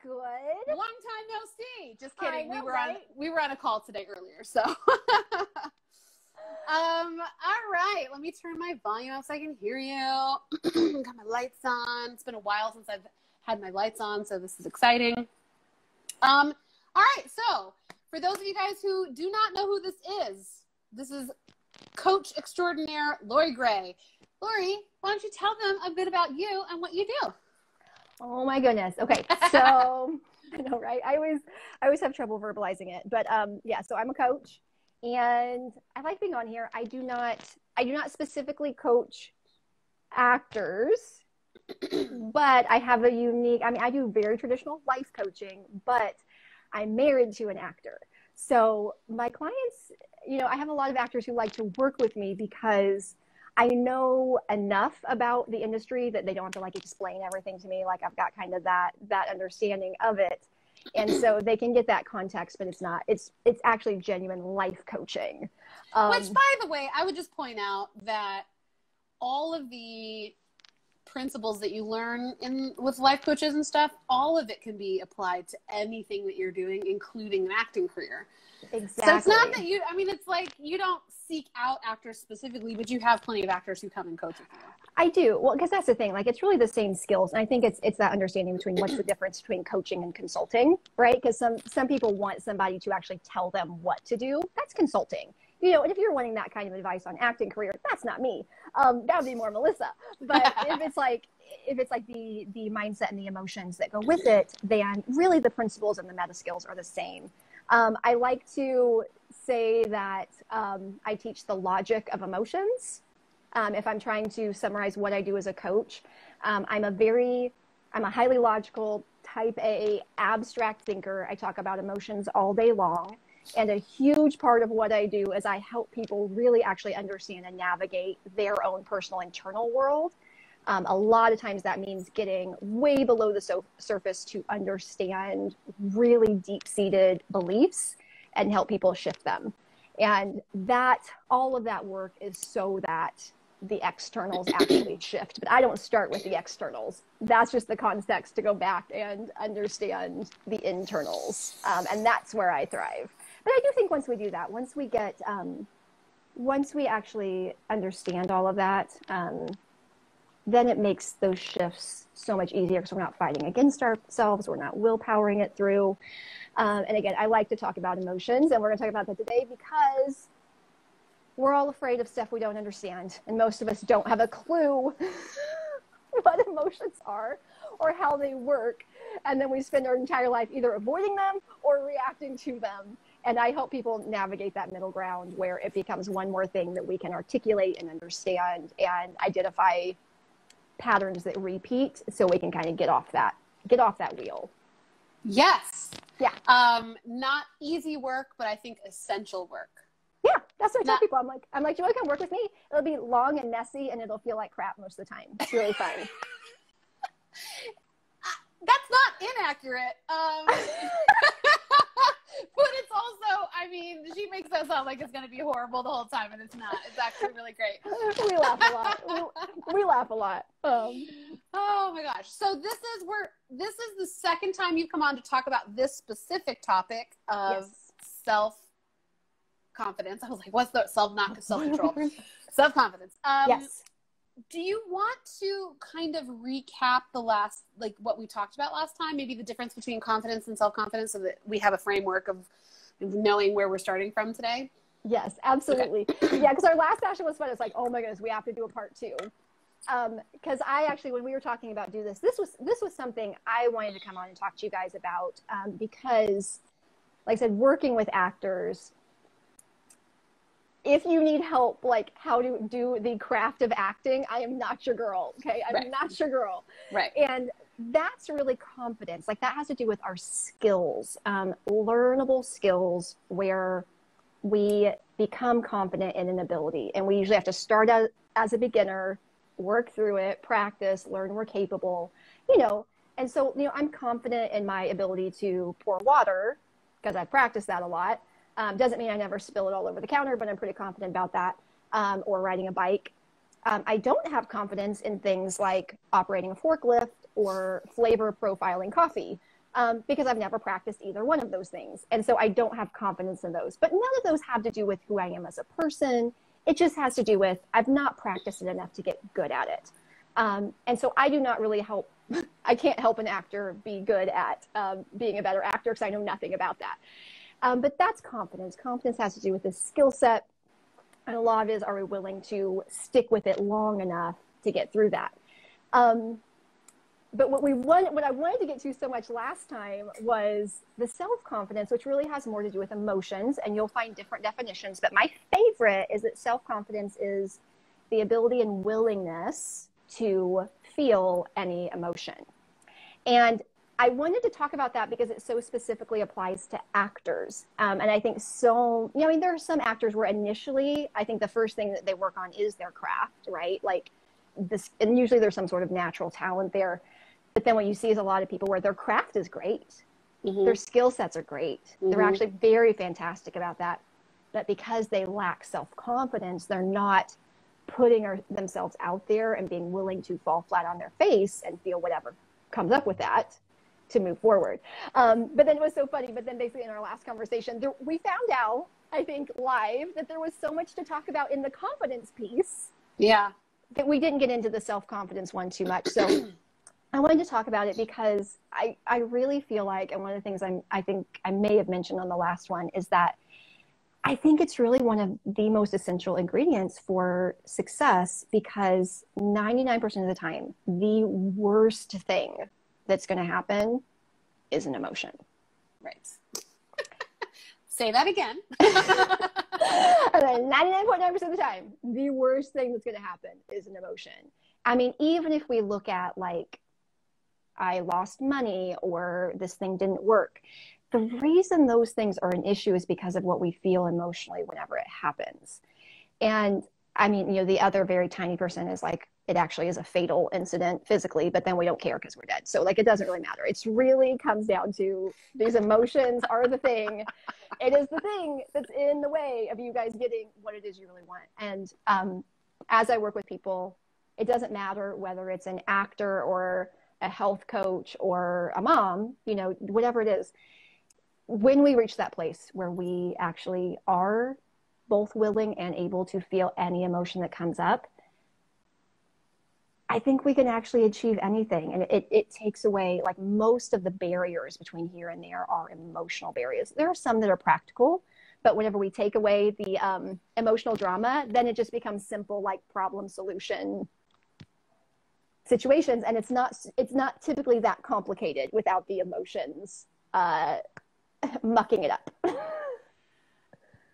good. Long time no see. Just kidding. Know, we were on a call today earlier, so. All right. Let me turn my volume up so I can hear you. Got my lights on. It's been a while since I've had my lights on, so this is exciting. All right. So for those of you guys who do not know who this is Coach Extraordinaire Lorrie Gray. Lorrie, why don't you tell them a bit about you and what you do? Oh my goodness. Okay. So I know, right? I always have trouble verbalizing it, but yeah, so I'm a coach and I like being on here. I do not specifically coach actors, but I have a unique, I do very traditional life coaching, but I'm married to an actor. So my clients, I have a lot of actors who like to work with me because I know enough about the industry that they don't have to like explain everything to me. Like I've got kind of that understanding of it. And so they can get that context, but it's actually genuine life coaching. Which, by the way, I would just point out that all of the principles that you learn with life coaches and stuff, all of it can be applied to anything that you're doing, including an acting career. Exactly. So it's not that it's like you don't seek out actors specifically, but you have plenty of actors who come and coach with you. I do. Well, because that's the thing, like it's really the same skills. And I think it's that understanding between what's the difference between coaching and consulting, right? Because some people want somebody to actually tell them what to do. That's consulting. And if you're wanting that kind of advice on acting career, that's not me. That would be more Melissa. But if it's like the mindset and the emotions that go with it, then really the principles and the meta skills are the same. I like to say that I teach the logic of emotions. If I'm trying to summarize what I do as a coach, I'm a highly logical type A abstract thinker. I talk about emotions all day long. And a huge part of what I do is I help people really actually understand and navigate their own personal internal world. A lot of times that means getting way below the surface to understand really deep-seated beliefs and help people shift them. And all of that work is so that the externals actually shift. But I don't start with the externals. That's just the context to go back and understand the internals. And that's where I thrive. But I do think once we do that, once we actually understand all of that, then it makes those shifts so much easier because we're not fighting against ourselves. We're not willpowering it through. And again, I like to talk about emotions, and we're going to talk about that today because we're all afraid of stuff we don't understand. And most of us don't have a clue what emotions are or how they work. And then we spend our entire life either avoiding them or reacting to them. And I help people navigate that middle ground where it becomes one more thing that we can articulate and understand and identify patterns that repeat so we can kind of get off that wheel. Yes. Yeah. Not easy work, but I think essential work. Yeah, that's what I tell people. I'm like, do you want to come work with me? It'll be long and messy and it'll feel like crap most of the time. It's really fun. That's not inaccurate. But it's also, she makes that sound like it's going to be horrible the whole time, and it's not. It's actually really great. We laugh a lot. We laugh a lot. Oh my gosh. So this is the second time you've come on to talk about this specific topic of self-confidence. I was like, what's the self-control? Self-confidence. Yes. Do you want to kind of recap what we talked about last time? Maybe the difference between confidence and self-confidence so that we have a framework of knowing where we're starting from today? Yes, absolutely. Okay. Yeah, because our last session was fun. It's like, oh my goodness, we have to do a part 2. Because I actually, when we were talking about this was something I wanted to come on and talk to you guys about because, like I said, working with actors, if you need help, like how to do the craft of acting, I am not your girl. Okay. I'm not your girl. Right. And that's really confidence. Like that has to do with our skills, learnable skills where we become confident in an ability. And we usually have to start out as a beginner, work through it, practice, learn we're capable, And so, I'm confident in my ability to pour water because I practice that a lot. Doesn't mean I never spill it all over the counter, but I'm pretty confident about that. Or riding a bike. I don't have confidence in things like operating a forklift or flavor profiling coffee. because I've never practiced either one of those things. And so I don't have confidence in those. But none of those have to do with who I am as a person. It just has to do with I've not practiced it enough to get good at it. And so I do not really help. I can't help an actor be good at being a better actor because I know nothing about that. But that's confidence. Confidence has to do with this skill set. And a lot of it is, are we willing to stick with it long enough to get through that? But what I wanted to get to so much last time was the self-confidence, which really has more to do with emotions, and you'll find different definitions. But my favorite is that self-confidence is the ability and willingness to feel any emotion. And I wanted to talk about that because it so specifically applies to actors. And I think so, you know, I mean, there are some actors where initially, I think the first thing that they work on is their craft, right? Like this, and usually there's some sort of natural talent there. But then what you see is a lot of people where their craft is great. Mm-hmm. Their skill sets are great. Mm-hmm. They're actually very fantastic about that. But because they lack self-confidence, they're not putting themselves out there and being willing to fall flat on their face and feel whatever comes up with that to move forward. But then it was so funny. But then basically in our last conversation, we found out, I think live, that there was so much to talk about in the confidence piece. Yeah. That we didn't get into the self-confidence one too much. So I wanted to talk about it because I really feel like, and one of the things I think I may have mentioned on the last one is that I think it's really one of the most essential ingredients for success, because 99% of the time, the worst thing that's going to happen is an emotion. Right. Say that again. And then 99.9% of the time, the worst thing that's going to happen is an emotion. I mean, even if we look at like, I lost money or this thing didn't work, the reason those things are an issue is because of what we feel emotionally whenever it happens. And I mean, you know, the other very tiny percent is like, it actually is a fatal incident physically, but then we don't care because we're dead. So like, it doesn't really matter. It's really comes down to these emotions are the thing. It is the thing that's in the way of you guys getting what it is you really want. And as I work with people, it doesn't matter whether it's an actor or a health coach or a mom, you know, whatever it is. When we reach that place where we actually are both willing and able to feel any emotion that comes up, I think we can actually achieve anything. And it takes away, like, most of the barriers between here and there are emotional barriers. There are some that are practical, but whenever we take away the emotional drama, then it just becomes simple, like problem solution situations. And it's not typically that complicated without the emotions mucking it up.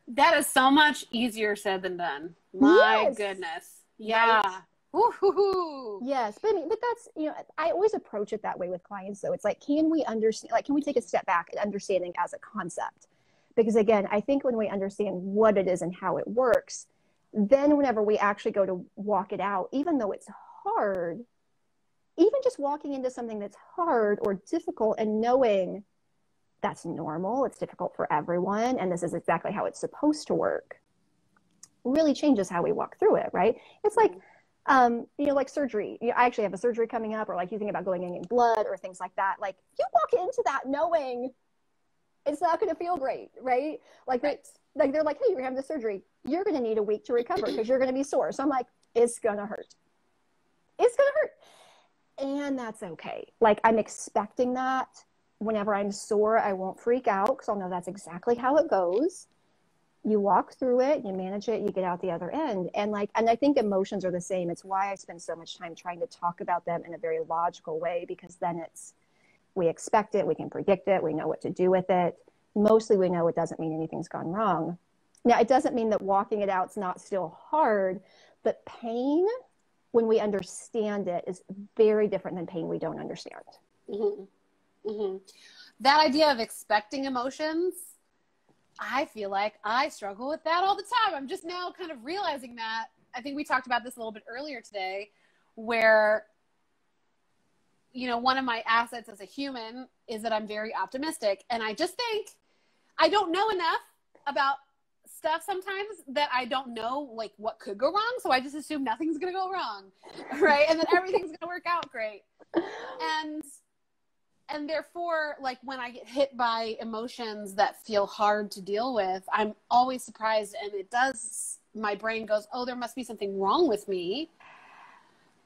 That is so much easier said than done. My yes. Goodness. Yeah. Right. Woo-hoo-hoo. Yes. But that's, you know, I always approach it that way with clients. So it's like, can we understand, like, can we take a step back at understanding as a concept? Because again, I think when we understand what it is and how it works, then whenever we actually go to walk it out, even though it's hard, even just walking into something that's hard or difficult and knowing that's normal, it's difficult for everyone, and this is exactly how it's supposed to work, really changes how we walk through it, right? It's like, you know, like surgery. You know, I actually have a surgery coming up, or like you think about going in blood or things like that. Like, you walk into that knowing it's not going to feel great, right? Like, right. They're like, hey, you're having the surgery. You're going to need a week to recover because you're going to be sore. So I'm like, it's going to hurt. It's going to hurt. And that's okay. Like, I'm expecting that. Whenever I'm sore, I won't freak out because I'll know that's exactly how it goes. You walk through it, you manage it, you get out the other end. And I think emotions are the same. It's why I spend so much time trying to talk about them in a very logical way, because then we expect it, we can predict it, we know what to do with it. Mostly we know it doesn't mean anything's gone wrong. Now, it doesn't mean that walking it out's not still hard, but pain, when we understand it, is very different than pain we don't understand. Mm-hmm. Mm-hmm. That idea of expecting emotions, I feel like I struggle with that all the time. I'm just now kind of realizing that. I think we talked about this a little bit earlier today, where, you know, one of my assets as a human is that I'm very optimistic. And I just think I don't know enough about stuff sometimes that I don't know, like, what could go wrong. So I just assume nothing's going to go wrong. Right. And then everything's going to work out great. And therefore, like when I get hit by emotions that feel hard to deal with, I'm always surprised. And my brain goes, oh, there must be something wrong with me.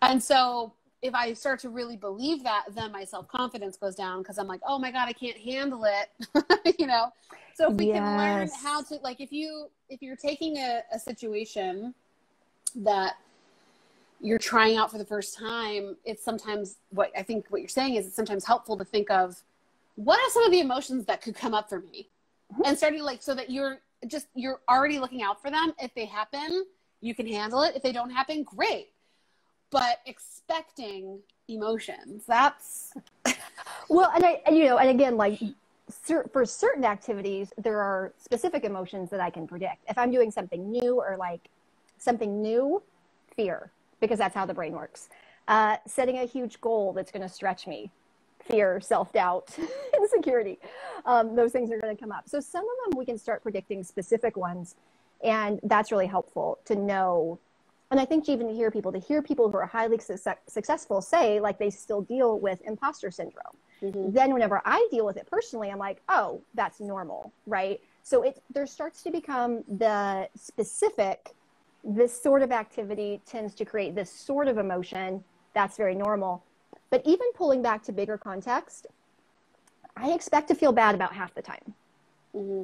And so if I start to really believe that, then my self-confidence goes down because I'm like, oh my God, I can't handle it. You know? So if we can learn how to, like, if you're taking a situation that you're trying out for the first time, it's sometimes what you're saying is it's sometimes helpful to think of what are some of the emotions that could come up for me, and starting like, so that you're already looking out for them. If they happen, you can handle it. If they don't happen, great. But expecting emotions, that's well, and again, like for certain activities, there are specific emotions that I can predict. If I'm doing something new or like something new, fear, because that's how the brain works. Setting a huge goal that's going to stretch me, fear, self-doubt, insecurity. Those things are going to come up. So some of them we can start predicting specific ones, and that's really helpful to know. And I think even to hear people who are highly successful say like they still deal with imposter syndrome. Mm-hmm. Then whenever I deal with it personally, I'm like, oh, that's normal, right? So there starts to become the specific. This sort of activity tends to create this sort of emotion. That's very normal. But even pulling back to bigger context, I expect to feel bad about half the time. Mm-hmm.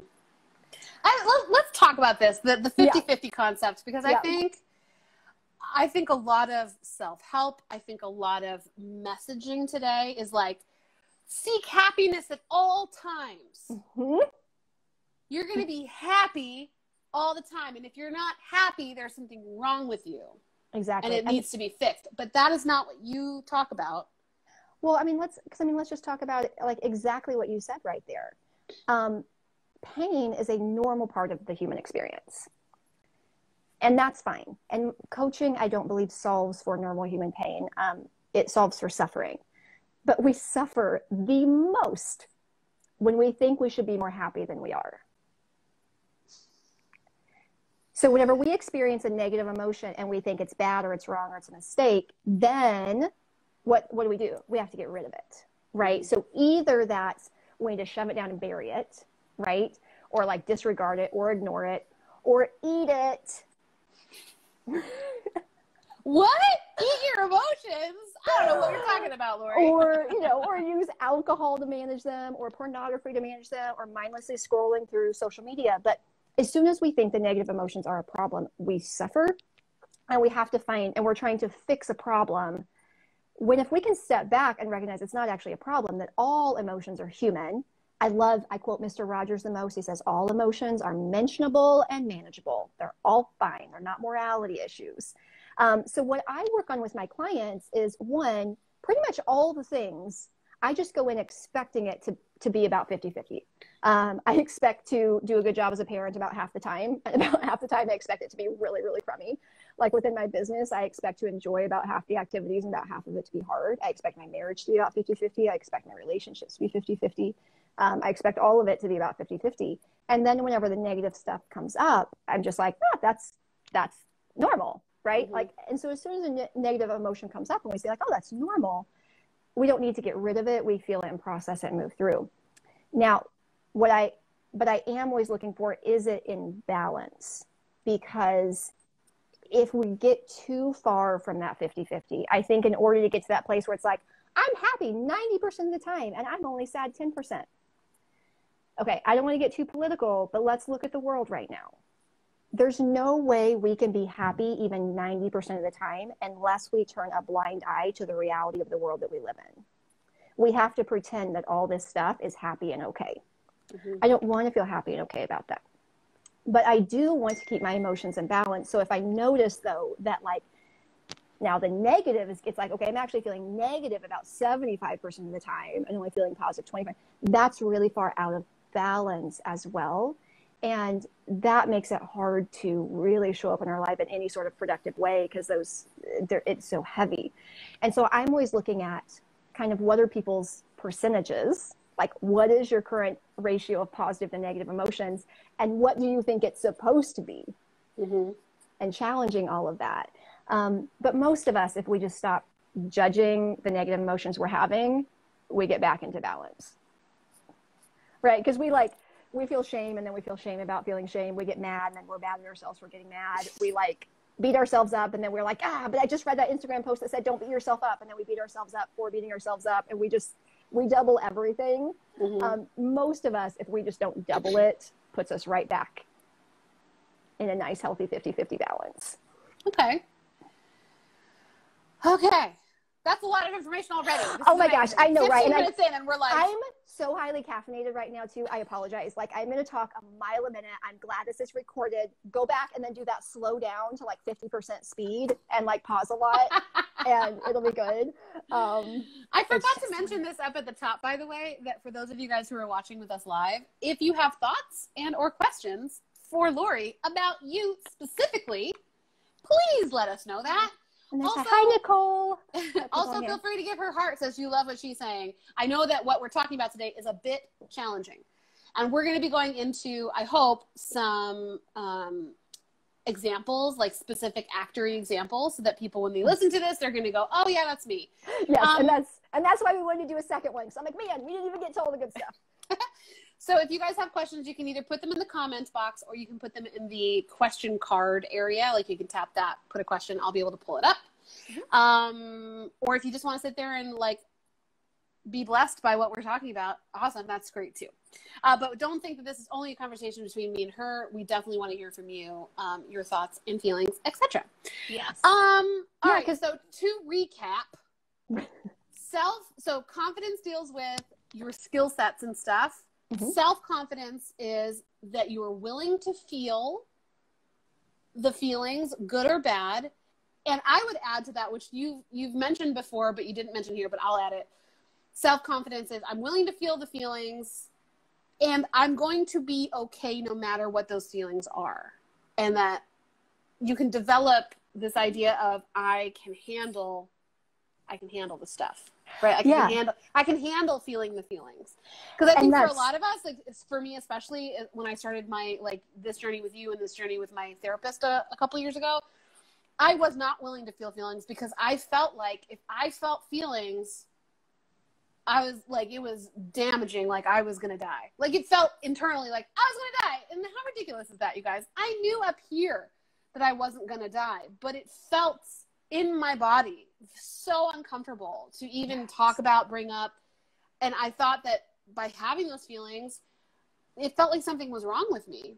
Let's talk about this, the 50-50 concept, because I think a lot of self-help, I think a lot of messaging today is like, seek happiness at all times. Mm-hmm. You're going to be happy all the time. And if you're not happy, there's something wrong with you. Exactly. And it needs to be fixed. But that is not what you talk about. Well, let's just talk about it, like exactly what you said right there. Pain is a normal part of the human experience. And that's fine. And coaching, I don't believe, solves for normal human pain. It solves for suffering. But we suffer the most when we think we should be more happy than we are. So whenever we experience a negative emotion and we think it's bad or it's wrong or it's a mistake, then what do? We have to get rid of it, right? So either that's we need to shove it down and bury it, right? Or like disregard it or ignore it or eat it. What? Eat your emotions? I don't know what you're talking about, Lorrie. Or use alcohol to manage them, or pornography to manage them, or mindlessly scrolling through social media. But as soon as we think the negative emotions are a problem, we suffer, and we have to and we're trying to fix a problem. When if we can step back and recognize it's not actually a problem, that all emotions are human. I quote Mr. Rogers the most. He says, all emotions are mentionable and manageable. They're all fine. They're not morality issues. So what I work on with my clients is, one, pretty much all the things, I just go in expecting it to be about 50-50. I expect to do a good job as a parent about half the time. And about half the time, I expect it to be really, really crummy. Like within my business, I expect to enjoy about half the activities and about half of it to be hard. I expect my marriage to be about 50-50. I expect my relationships to be 50-50. I expect all of it to be about 50-50. And then whenever the negative stuff comes up, I'm just like, that's normal, right? Mm-hmm. Like, and so as soon as a negative emotion comes up and we say like, oh, that's normal, we don't need to get rid of it. We feel it and process it and move through. Now, but I am always looking for, is it in balance? Because if we get too far from that 50-50, I think in order to get to that place where it's like, I'm happy 90% of the time and I'm only sad 10%. Okay, I don't want to get too political, but let's look at the world right now. There's no way we can be happy even 90% of the time unless we turn a blind eye to the reality of the world that we live in. We have to pretend that all this stuff is happy and okay. Mm-hmm. I don't want to feel happy and okay about that. But I do want to keep my emotions in balance. So if I notice, though, that like, now the negative it's like, okay, I'm actually feeling negative about 75% of the time and only feeling positive 25%. That's really far out of balance as well. And that makes it hard to really show up in our life in any sort of productive way because it's so heavy. And so I'm always looking at kind of what are people's percentages, like what is your current ratio of positive and negative emotions, and what do you think it's supposed to be? Mm-hmm. And challenging all of that. But most of us, if we just stop judging the negative emotions we're having, we get back into balance. Right? Because we feel shame, and then we feel shame about feeling shame. We get mad, and then we're mad at ourselves for getting mad. We like beat ourselves up, and then we're like, but I just read that Instagram post that said don't beat yourself up, and then we beat ourselves up for beating ourselves up, and we double everything. Most of us, if we just don't double it, puts us right back in a nice healthy 50-50 balance. Okay, that's a lot of information already. Oh my gosh, I know, right? 15 minutes in, and we're like, I'm so highly caffeinated right now too. I apologize. Like, I'm going to talk a mile a minute. I'm glad this is recorded. Go back and then do that slow down to like 50% speed and like pause a lot, and it'll be good. I forgot to mention this up at the top, by the way, that for those of you guys who are watching with us live, if you have thoughts and or questions for Lorrie about you specifically, please let us know that. Also, hi, Nicole. Also, feel free to give her heart, says you love what she's saying. I know that what we're talking about today is a bit challenging. And we're going to be going into, I hope, some examples, like specific actory examples, so that people, when they listen to this, they're going to go, oh, yeah, that's me. Yes, and that's why we wanted to do a second one. So I'm like, man, we didn't even get to all the good stuff. So if you guys have questions, you can either put them in the comments box, or you can put them in the question card area. Like, you can tap that, put a question, I'll be able to pull it up. Or if you just want to sit there and like be blessed by what we're talking about, awesome, that's great too. But don't think that this is only a conversation between me and her. We definitely want to hear from you, your thoughts and feelings, etc. Yes. All right, so to recap, so confidence deals with your skill sets and stuff. Self-confidence is that you are willing to feel the feelings, good or bad. And I would add to that, which you've mentioned before, but you didn't mention here, but I'll add it. Self-confidence is I'm willing to feel the feelings, and I'm going to be okay no matter what those feelings are. And that you can develop this idea of I can handle the stuff. Right. I can handle feeling the feelings. Because I think for a lot of us, like for me, especially when I started my, like this journey with you and this journey with my therapist a couple years ago, I was not willing to feel feelings because I felt like if I felt feelings, I was like, it was damaging. Like I was going to die. Like it felt internally like I was going to die. And how ridiculous is that, you guys? I knew up here that I wasn't going to die, but it felt in my body so uncomfortable to even talk about, bring up. And I thought that by having those feelings, it felt like something was wrong with me.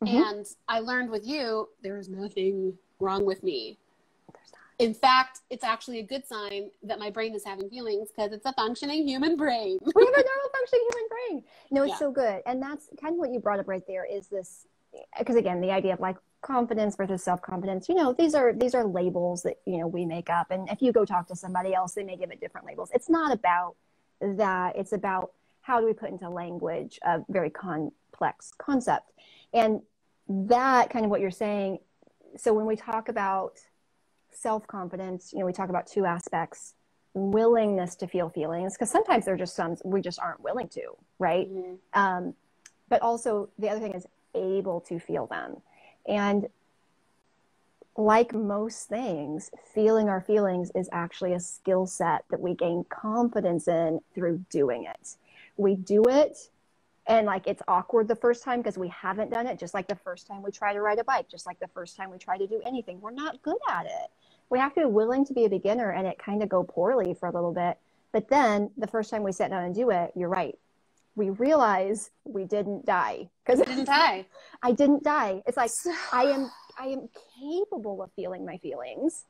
And I learned with you, there is nothing wrong with me. In fact, it's actually a good sign that my brain is having feelings because it's a functioning human brain. We have a normal functioning human brain. No, it's so good. And that's kind of what you brought up right there is this, because again, the idea of like confidence versus self-confidence, you know, these are labels that, you know, we make up. And if you go talk to somebody else, they may give it different labels. It's not about that. It's about how do we put into language a very complex concept. And that kind of what you're saying. So when we talk about self-confidence, you know, we talk about two aspects: willingness to feel feelings, because sometimes they're just some we just aren't willing to, right? But also the other thing is able to feel them. And like most things, feeling our feelings is actually a skill set that we gain confidence in through doing it. We do it, and like it's awkward the first time because we haven't done it, just like the first time we try to ride a bike, just like the first time we try to do anything. We're not good at it. We have to be willing to be a beginner and it kind of go poorly for a little bit. But then the first time we sit down and do it, you're right. We realize we didn't die. Because didn't die. I didn't die. It's like I am capable of feeling my feelings.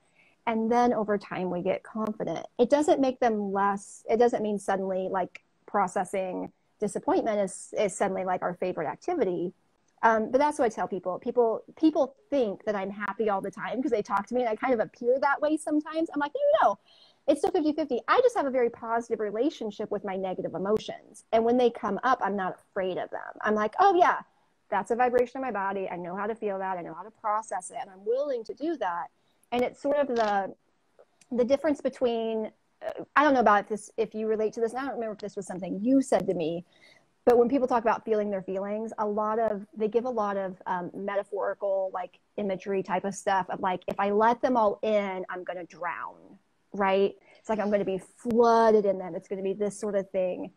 And then over time we get confident. It doesn't make them less. It doesn't mean suddenly like processing disappointment is suddenly like our favorite activity. But that's what I tell people. People think that I'm happy all the time because they talk to me and I kind of appear that way sometimes. I'm like, no, it's still 50-50. I just have a very positive relationship with my negative emotions. And when they come up, I'm not afraid of them. I'm like, oh yeah, that's a vibration in my body. I know how to feel that. I know how to process it. And I'm willing to do that. And it's sort of the difference between, I don't know about this, if you relate to this. I don't remember if this was something you said to me, but when people talk about feeling their feelings, they give a lot of metaphorical, like imagery type of stuff of like, if I let them all in, I'm going to drown. Right. It's like I'm going to be flooded in them. It's going to be this sort of thing.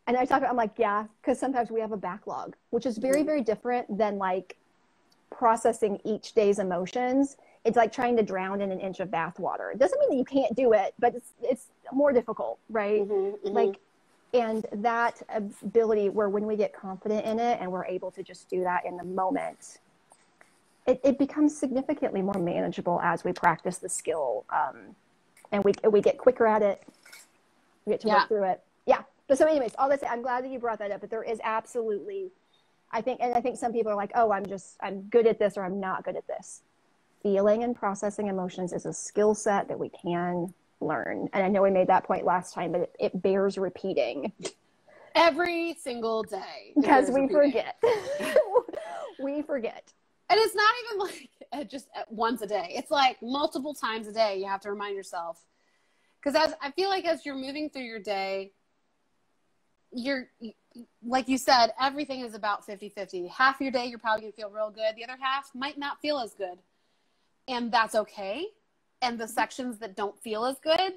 And I'm like, yeah, because sometimes we have a backlog, which is very, very different than like processing each day's emotions. It's like trying to drown in an inch of bath water. It doesn't mean that you can't do it, but it's more difficult, right? Like, and that ability where when we get confident in it and we're able to just do that in the moment, it becomes significantly more manageable as we practice the skill. And we get quicker at it. We get to work through it. Yeah. But so anyways, all this, I'm glad that you brought that up, but there is absolutely, I think some people are like, oh, I'm good at this or I'm not good at this. Feeling and processing emotions is a skill set that we can learn. And I know we made that point last time, but it bears repeating. Every single day. Because we forget. We forget. And it's not even like just once a day. It's like multiple times a day you have to remind yourself. Because I feel like as you're moving through your day, you're, like you said, everything is about 50-50. Half your day, you're probably going to feel real good. The other half might not feel as good. And that's okay. And the sections that don't feel as good,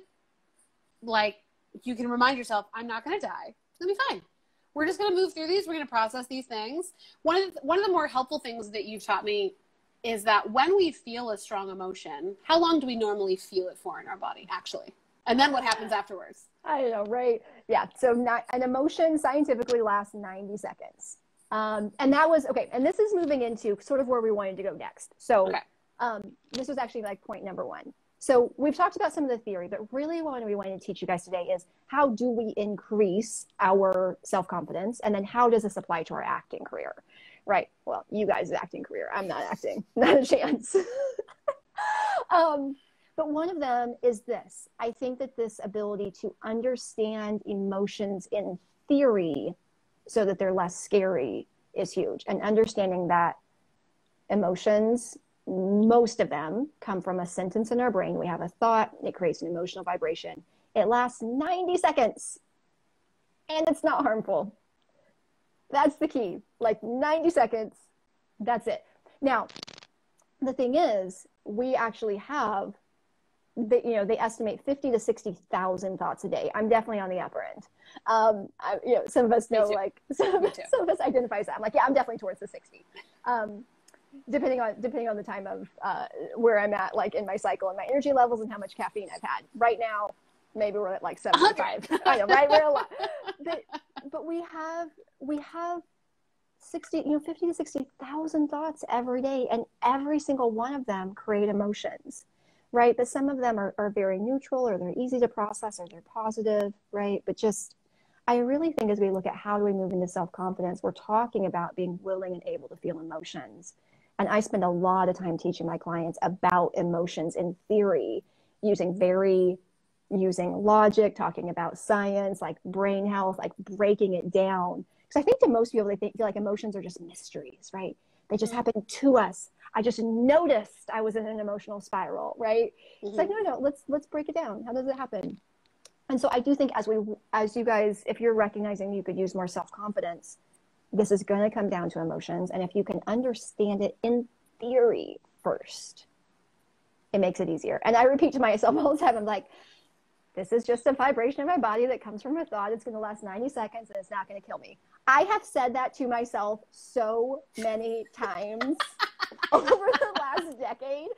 like you can remind yourself, I'm not going to die. It's going to be fine. We're just going to move through these. We're going to process these things. One of the more helpful things that you've taught me is that when we feel a strong emotion, how long do we normally feel it for in our body, actually? And then what happens afterwards? I don't know, right? Yeah. So an emotion scientifically lasts 90 seconds. And that was, okay. And this is moving into sort of where we wanted to go next. So this was actually like point number one. So we've talked about some of the theory, but really what we wanted to teach you guys today is how do we increase our self-confidence? And then how does this apply to our acting career? Right. Well, you guys' acting career. I'm not acting. Not a chance. But one of them is this. I think that this ability to understand emotions in theory so that they're less scary is huge. And understanding that emotions, most of them come from a sentence in our brain. We have a thought, it creates an emotional vibration. It lasts 90 seconds and it's not harmful. That's the key. Like 90 seconds, that's it. Now, the thing is, we actually have they estimate 50 to 60,000 thoughts a day. I'm definitely on the upper end. Some of us know, like some of us identify as that. I'm like, yeah, I'm definitely towards the 60. Depending on the time of where I'm at, like in my cycle and my energy levels and how much caffeine I've had. Right now, maybe we're at like 75. I know, right? We're a lot. But we have 50 to 60,000 thoughts every day, and every single one of them create emotions. Right. But some of them are very neutral, or they're easy to process, or they're positive. Right. But I really think as we look at how do we move into self-confidence, we're talking about being willing and able to feel emotions. And I spend a lot of time teaching my clients about emotions in theory, using logic, talking about science, like brain health, like breaking it down. Because I think to most people, they feel like emotions are just mysteries, right? They just happen to us. I just noticed I was in an emotional spiral, right? It's like, no, let's break it down. How does it happen? And so I do think as you guys, if you're recognizing you could use more self-confidence, this is going to come down to emotions. And if you can understand it in theory first, it makes it easier. And I repeat to myself all the time, I'm like, this is just a vibration in my body that comes from a thought. It's going to last 90 seconds and it's not going to kill me. I have said that to myself so many times over the last decade,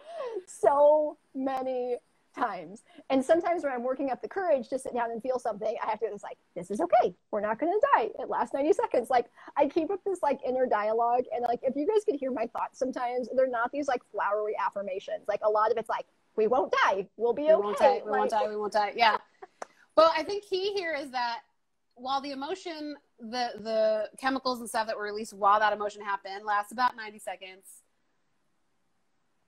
so many times. And sometimes when I'm working up the courage to sit down and feel something, I have to, it's like, this is okay. We're not going to die. It lasts 90 seconds. Like I keep up this like inner dialogue. And like, if you guys could hear my thoughts sometimes, they're not these like flowery affirmations. Like a lot of it's like, we won't die. We'll be okay. We won't die. We won't die. Yeah. Well, I think key here is that while the emotion, the chemicals and stuff that were released while that emotion happened lasts about 90 seconds,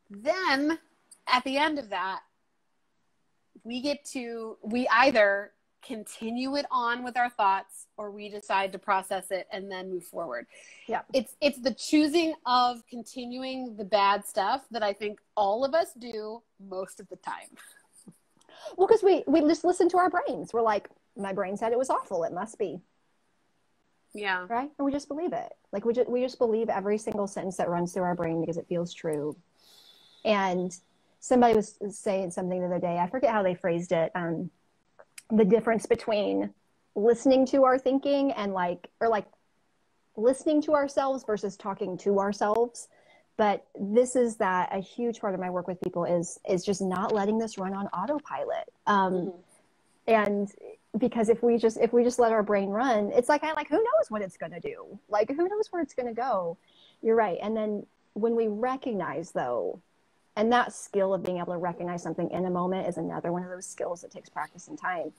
then at the end of that, we either continue it on with our thoughts or we decide to process it and then move forward. Yeah. It's the choosing of continuing the bad stuff that I think all of us do most of the time. Well, because we just listen to our brains. We're like, my brain said it was awful. It must be. Yeah. Right. And we just believe it. Like we just believe every single sentence that runs through our brain because it feels true. And somebody was saying something the other day. I forget how they phrased it. The difference between listening to our thinking and listening to ourselves versus talking to ourselves. But this is that a huge part of my work with people is just not letting this run on autopilot. And because if we just let our brain run, it's like who knows what it's going to do? Like, who knows where it's going to go? You're right. And then when we recognize, though, and that skill of being able to recognize something in a moment is another one of those skills that takes practice and time.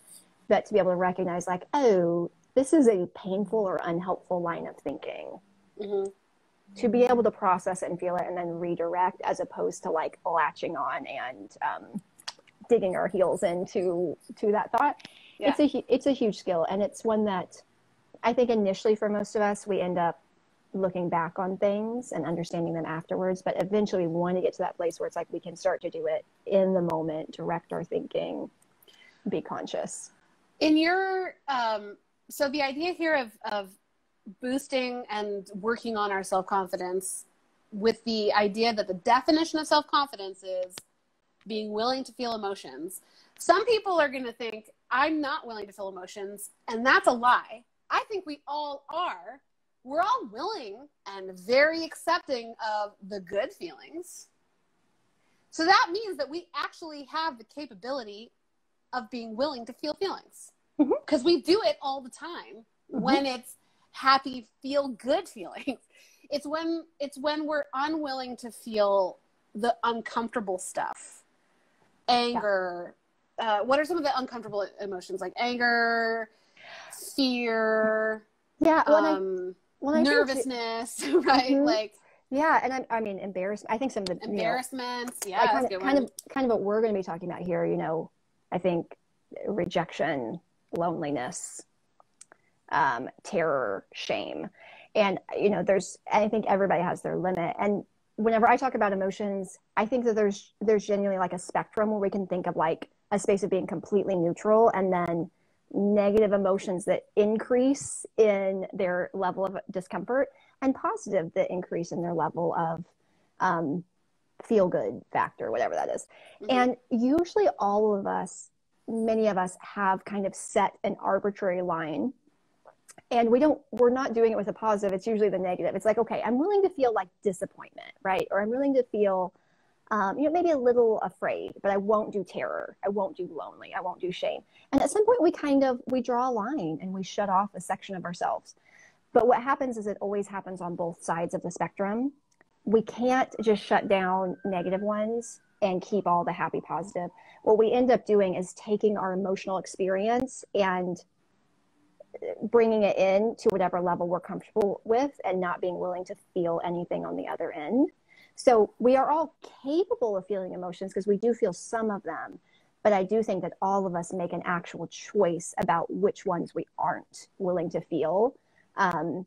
But to be able to recognize, like, oh, this is a painful or unhelpful line of thinking. To be able to process it and feel it and then redirect, as opposed to like latching on and digging our heels into that thought. Yeah. It's a huge skill, and it's one that I think initially for most of us, we end up looking back on things and understanding them afterwards. But eventually we want to get to that place where it's like we can start to do it in the moment, direct our thinking, be conscious. In your, so the idea here of boosting and working on our self-confidence, with the idea that the definition of self-confidence is being willing to feel emotions. Some people are going to think, I'm not willing to feel emotions, and that's a lie. I think we all are. We're all willing and very accepting of the good feelings. So that means that we actually have the capability of being willing to feel feelings, because we do it all the time. When it's happy, feel good feelings. It's when we're unwilling to feel the uncomfortable stuff. Anger. Yeah. What are some of the uncomfortable emotions, like anger, fear? Yeah. Nervousness, right? Like, yeah. And I mean, embarrassment. I think some of the embarrassments. Yeah. Kind of what we're going to be talking about here. I think rejection, loneliness, terror, shame. And, I think everybody has their limit. And whenever I talk about emotions, I think that there's genuinely like a spectrum where we can think of like a space of being completely neutral, and then negative emotions that increase in their level of discomfort, and positive that increase in their level of feel good factor, whatever that is. And usually many of us have kind of set an arbitrary line, and we're not doing it with a positive. It's usually the negative. It's like, okay, I'm willing to feel like disappointment, right? Or I'm willing to feel, maybe a little afraid, but I won't do terror. I won't do lonely. I won't do shame. And at some point we draw a line and we shut off a section of ourselves. But what happens is it always happens on both sides of the spectrum. We can't just shut down negative ones and keep all the happy, positive. What we end up doing is taking our emotional experience and bringing it in to whatever level we're comfortable with, and not being willing to feel anything on the other end. So we are all capable of feeling emotions, because we do feel some of them. But I do think that all of us make an actual choice about which ones we aren't willing to feel. And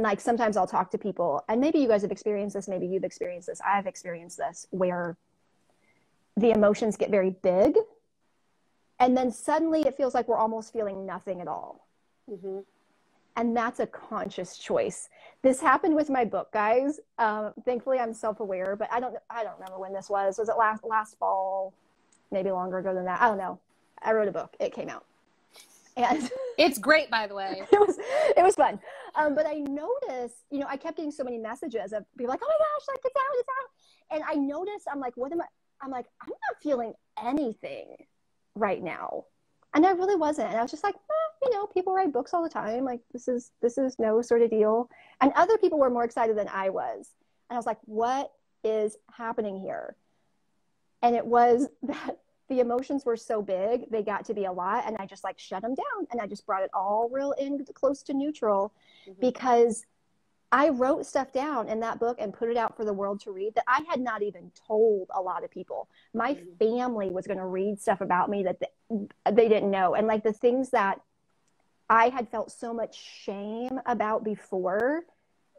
like sometimes I'll talk to people, and maybe you guys have experienced this, maybe you've experienced this, I've experienced this, where the emotions get very big, and then suddenly it feels like we're almost feeling nothing at all. And that's a conscious choice. This happened with my book, guys. Thankfully, I'm self-aware, but I don't remember when this was. Was it last fall? Maybe longer ago than that. I don't know. I wrote a book. It came out, and it's great, by the way. It was fun. But I noticed, I kept getting so many messages of people like, "Oh my gosh, like it's out!" And I noticed, I'm like, "What am I?" I'm like, "I'm not feeling anything right now," and I really wasn't. And I was just like, people write books all the time. Like this is no sort of deal. And other people were more excited than I was. And I was like, what is happening here? And it was that the emotions were so big, they got to be a lot. And I just like shut them down. And I just brought it all real in close to neutral, because I wrote stuff down in that book and put it out for the world to read that I had not even told a lot of people. My family was going to read stuff about me that they didn't know. And like the things that I had felt so much shame about before,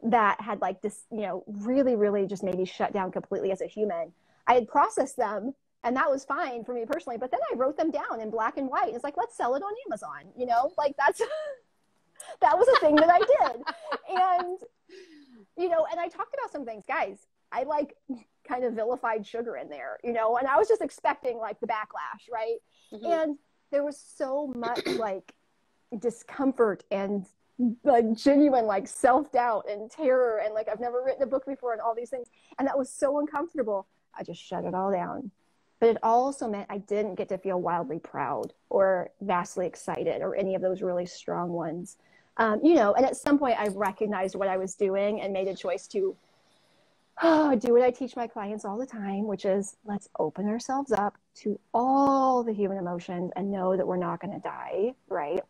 that had like this, really, really just made me shut down completely as a human. I had processed them, and that was fine for me personally. But then I wrote them down in black and white. It's like, let's sell it on Amazon, like that was a thing that I did. And, and I talked about some things, guys. kind of vilified sugar in there, you know, and I was just expecting like the backlash, right? Mm-hmm. And there was so much like discomfort and like genuine like self-doubt and terror and like I've never written a book before and all these things, and that was so uncomfortable. I just shut it all down. But it also meant I didn't get to feel wildly proud or vastly excited or any of those really strong ones. You know, and at some point I recognized what I was doing and made a choice to do what I teach my clients all the time, which is let's open ourselves up to all the human emotions and know that we're not going to die, right?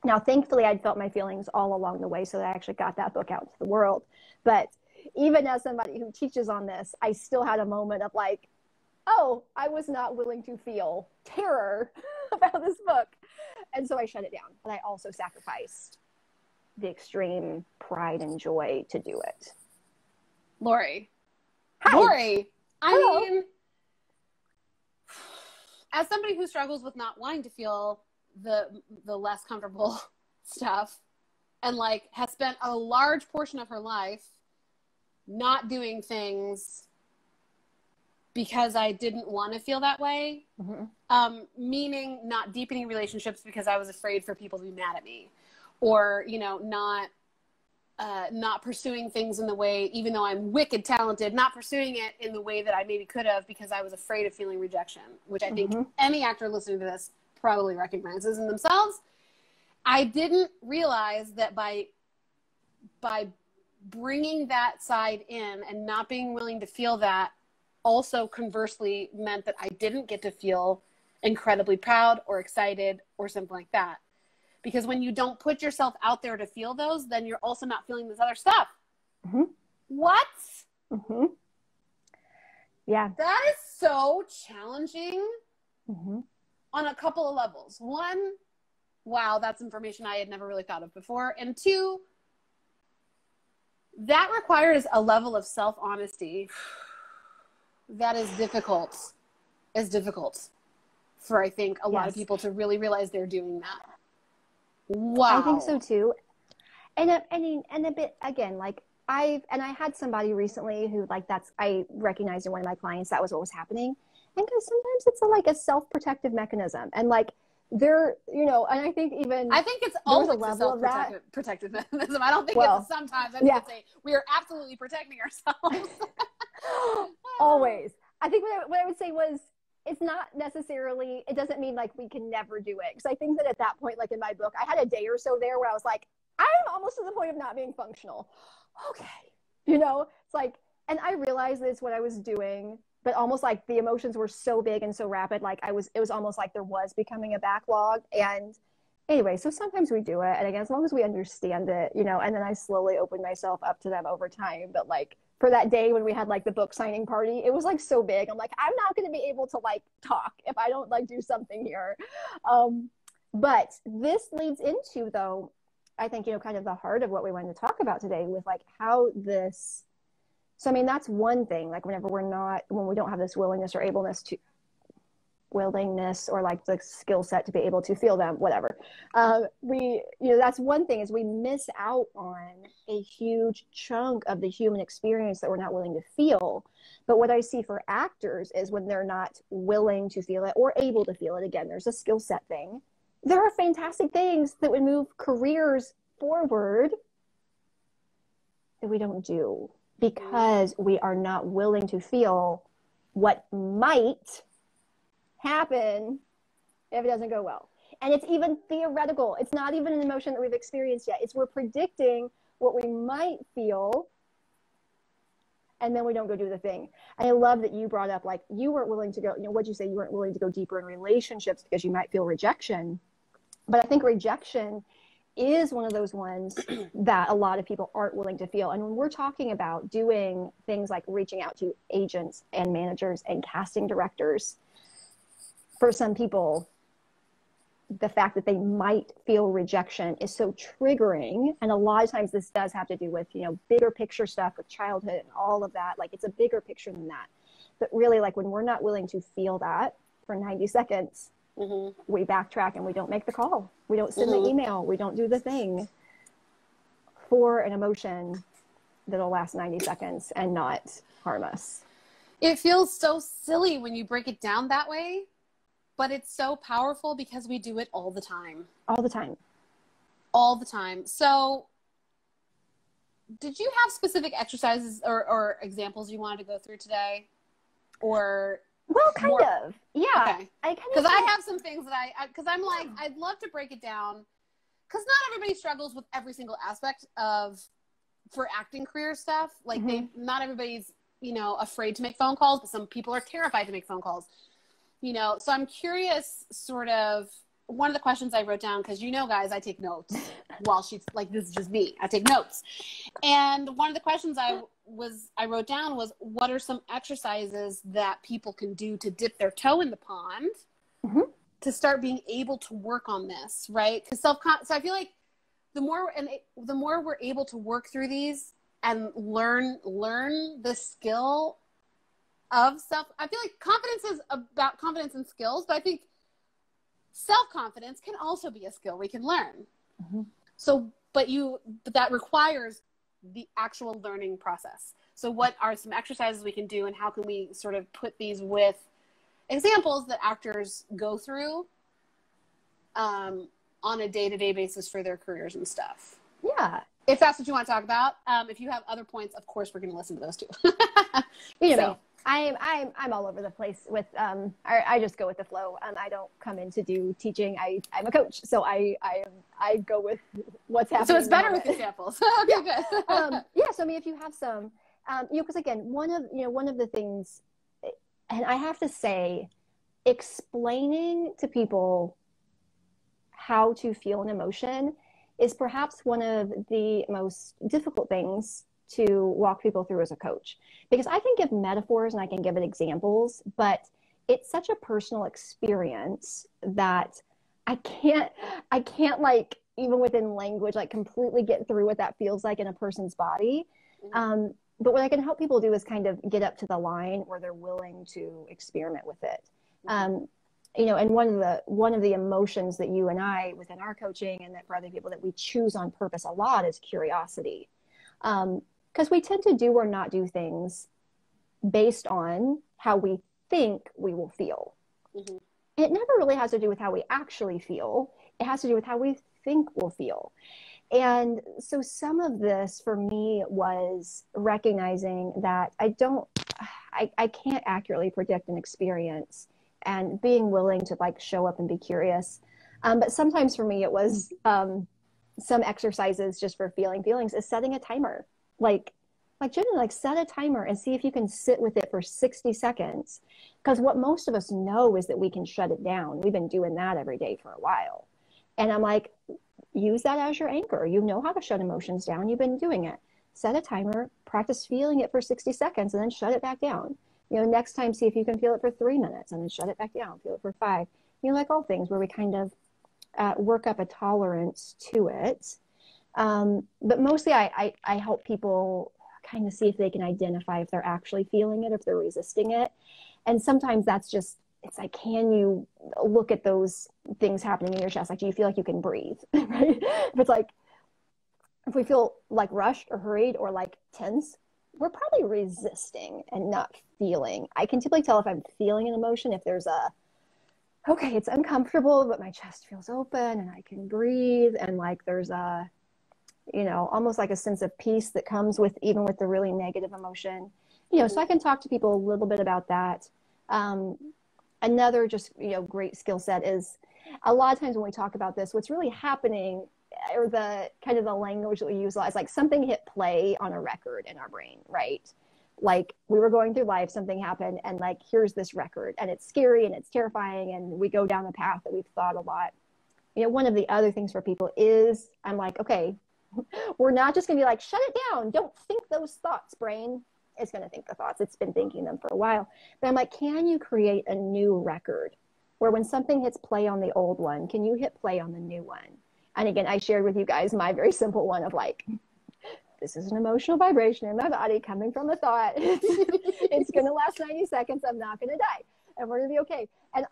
Now, thankfully, I'd felt my feelings all along the way, so that I actually got that book out to the world. But even as somebody who teaches on this, I still had a moment of like, oh, I was not willing to feel terror about this book. And so I shut it down. But I also sacrificed the extreme pride and joy to do it. Lorrie. Hi. Lorrie, Hello. I mean, as somebody who struggles with not wanting to feel the less comfortable stuff and like has spent a large portion of her life not doing things because I didn't want to feel that way, meaning not deepening relationships because I was afraid for people to be mad at me, or, you know, not pursuing things in the way, even though I'm wicked talented, not pursuing it in the way that I maybe could have because I was afraid of feeling rejection, which I think any actor listening to this probably recognizes in themselves. I didn't realize that by bringing that side in and not being willing to feel that also conversely meant that I didn't get to feel incredibly proud or excited or something like that. Because when you don't put yourself out there to feel those, then you're also not feeling this other stuff. What? Yeah. That is so challenging on a couple of levels. One, wow, that's information I had never really thought of before. And two, that requires a level of self-honesty that is difficult for, I think, a lot of people to really realize they're doing that. Wow. I think so too. And a bit, again, like I had somebody recently who like, I recognized in one of my clients, that was what was happening. And because sometimes it's like a self-protective mechanism, and like there, you know, and I think it's always a self-protective mechanism. I don't think it's sometimes. I think it's we are absolutely protecting ourselves. Always. I think what I would say was, it's not necessarily, it doesn't mean like we can never do it. Because I think that at that point, like in my book, I had a day or so there where I was like, I'm almost to the point of not being functional. Okay. You know, it's like, and I realized this what I was doing, but almost like the emotions were so big and so rapid. Like it was almost like there was becoming a backlog. And anyway, so sometimes we do it. And again, as long as we understand it, you know, and then I slowly opened myself up to them over time. But like, for that day when we had like the book signing party, it was like so big. I'm like, I'm not going to be able to like talk if I don't like do something here. But this leads into, though, I think, you know, kind of the heart of what we wanted to talk about today with like how this, so I mean, that's one thing, like when we don't have this willingness or willingness or like the skill set to be able to feel them, whatever. You know, that's one thing, is we miss out on a huge chunk of the human experience that we're not willing to feel. But what I see for actors is when they're not willing to feel it or able to feel it, again, there's a skill set thing. There are fantastic things that would move careers forward that we don't do because we are not willing to feel what might happen if it doesn't go well. And it's even theoretical. It's not even an emotion that we've experienced yet. It's we're predicting what we might feel, and then we don't go do the thing. And I love that you brought up, like, you weren't willing to go, you know, what'd you say? You weren't willing to go deeper in relationships because you might feel rejection. But I think rejection is one of those ones that a lot of people aren't willing to feel. And when we're talking about doing things like reaching out to agents and managers and casting directors, for some people, the fact that they might feel rejection is so triggering. And a lot of times this does have to do with, you know, bigger picture stuff with childhood and all of that. Like, it's a bigger picture than that. But really, like, when we're not willing to feel that for 90 seconds, we backtrack and we don't make the call. We don't send the email. We don't do the thing for an emotion that'll last 90 seconds and not harm us. It feels so silly when you break it down that way, but it's so powerful because we do it all the time. All the time. All the time. So did you have specific exercises or examples you wanted to go through today? Or well, kind of. Yeah. Okay. Because I have some things that because I'm like, I'd love to break it down because not everybody struggles with every single aspect for acting career stuff. Like not everybody's, you know, afraid to make phone calls, but some people are terrified to make phone calls, you know? So I'm curious, sort of, one of the questions I wrote down, because, you know, guys, I take notes while she's like, this is just me. I take notes. And one of the questions I wrote down was, what are some exercises that people can do to dip their toe in the pond to start being able to work on this, right? Because so I feel like the more we're able to work through these and learn the skill of self, I feel like confidence is about confidence and skills, but I think self-confidence can also be a skill we can learn. So, but that requires the actual learning process. So what are some exercises we can do, and how can we sort of put these with examples that actors go through on a day-to-day basis for their careers and stuff? Yeah. If that's what you want to talk about. If you have other points, of course, we're going to listen to those too. You know, I'm all over the place with, I just go with the flow. I don't come in to do teaching. I'm a coach. So I go with what's happening. So it's better with examples. Okay, yeah. good. Yeah. So I mean, if you have some, you know, because again, one of the things, and I have to say, explaining to people how to feel an emotion is perhaps one of the most difficult things to walk people through as a coach, because I can give metaphors and I can give it examples, but it's such a personal experience that I can't like, even within language, like completely get through what that feels like in a person's body. But what I can help people do is kind of get up to the line where they're willing to experiment with it. You know, and one of the emotions that you and I within our coaching, and that for other people that we choose on purpose a lot, is curiosity. Because we tend to do or not do things based on how we think we will feel. It never really has to do with how we actually feel. It has to do with how we think we'll feel. And so some of this for me was recognizing that I can't accurately predict an experience, and being willing to like show up and be curious. But sometimes for me, it was some exercises just for feeling feelings is setting a timer. Like generally, like set a timer and see if you can sit with it for 60 seconds. Because what most of us know is that we can shut it down. We've been doing that every day for a while. And I'm like, use that as your anchor. You know how to shut emotions down. You've been doing it. Set a timer, practice feeling it for 60 seconds, and then shut it back down. You know, next time, see if you can feel it for 3 minutes and then shut it back down. Feel it for 5. You know, like all things where we kind of work up a tolerance to it. But mostly I help people kind of see if they can identify if they're actually feeling it, if they're resisting it. And sometimes that's just, it's like, can you look at those things happening in your chest? Like, do you feel like you can breathe? Right? If it's like, if we feel like rushed or hurried or like tense, we're probably resisting and not feeling. I can typically tell if I'm feeling an emotion, if there's okay, it's uncomfortable, but my chest feels open and I can breathe. And like, there's you know, almost like a sense of peace that comes with, even with the really negative emotion, you know, so I can talk to people a little bit about that. Another just, you know, great skill set is a lot of times when we talk about this, what's really happening, or the kind of the language that we use a lot, is like something hit play on a record in our brain, right? Like we were going through life, something happened, and like, here's this record, and it's scary and it's terrifying, and we go down the path that we've thought a lot. You know, one of the other things for people is, I'm like, okay, we're not just gonna be like, shut it down, don't think those thoughts, brain. It's gonna think the thoughts, it's been thinking them for a while. But I'm like, can you create a new record where when something hits play on the old one, can you hit play on the new one? And again, I shared with you guys my very simple one of like, this is an emotional vibration in my body coming from a thought. It's going to last 90 seconds. I'm not going to die. And we're going to be okay. And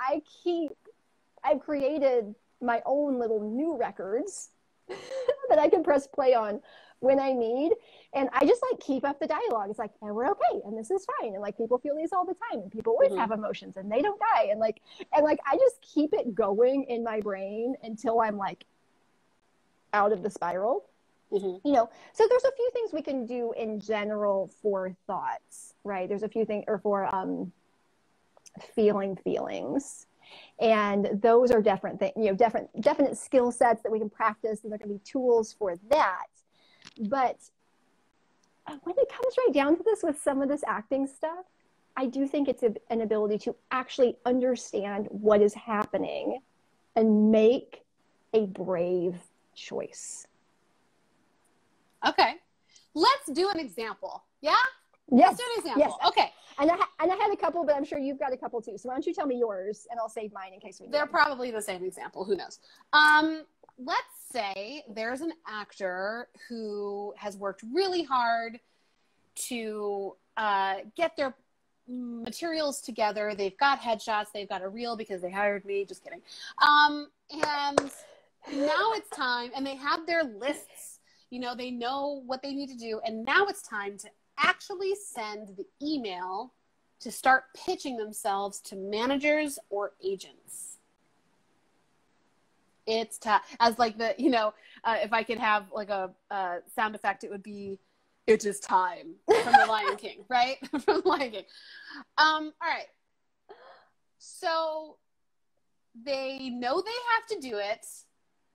I've created my own little new records that I can press play on when I need. And I just like keep up the dialogue. It's like, and we're okay, and this is fine. And like people feel these all the time, and people always have emotions, and they don't die. And like I just keep it going in my brain until I'm like out of the spiral. You know, so there's a few things we can do in general for thoughts, right? There's a few things, or for feelings. And those are different things, you know, definite skill sets that we can practice, and there can be tools for that. But when it comes right down to this, with some of this acting stuff, I do think it's an ability to actually understand what is happening and make a brave choice. Okay. Let's do an example. Yeah? Yes. Let's do an example. Yes. Okay. And I had a couple, but I'm sure you've got a couple too. So why don't you tell me yours, and I'll save mine in case we need They're them. probably the same example. Who knows? Let's say there's an actor who has worked really hard to get their materials together. They've got headshots. They've got a reel because they hired me. Just kidding. And now it's time, and they have their lists. You know, they know what they need to do. And now it's time to actually send the email to start pitching themselves to managers or agents. It's as like the, you know, if I could have like a sound effect, it would be, "It is time," from the Lion King, right? From the Lion King. All right. So they know they have to do it,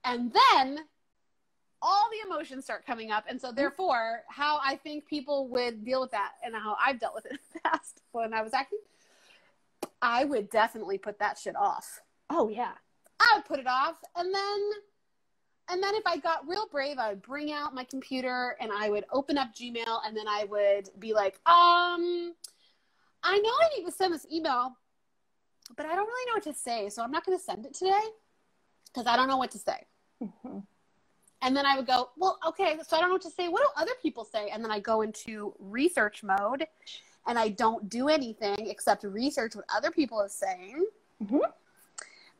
and then all the emotions start coming up. And so therefore, how I think people would deal with that, and how I've dealt with it in the past when I was acting, I would definitely put that shit off. Oh yeah. I would put it off. And then if I got real brave, I would bring out my computer and I would open up Gmail, and then I would be like, I know I need to send this email, but I don't really know what to say. So I'm not going to send it today because I don't know what to say. And then I would go, well, okay, so I don't know what to say. What do other people say? And then I go into research mode, and I don't do anything except research what other people are saying.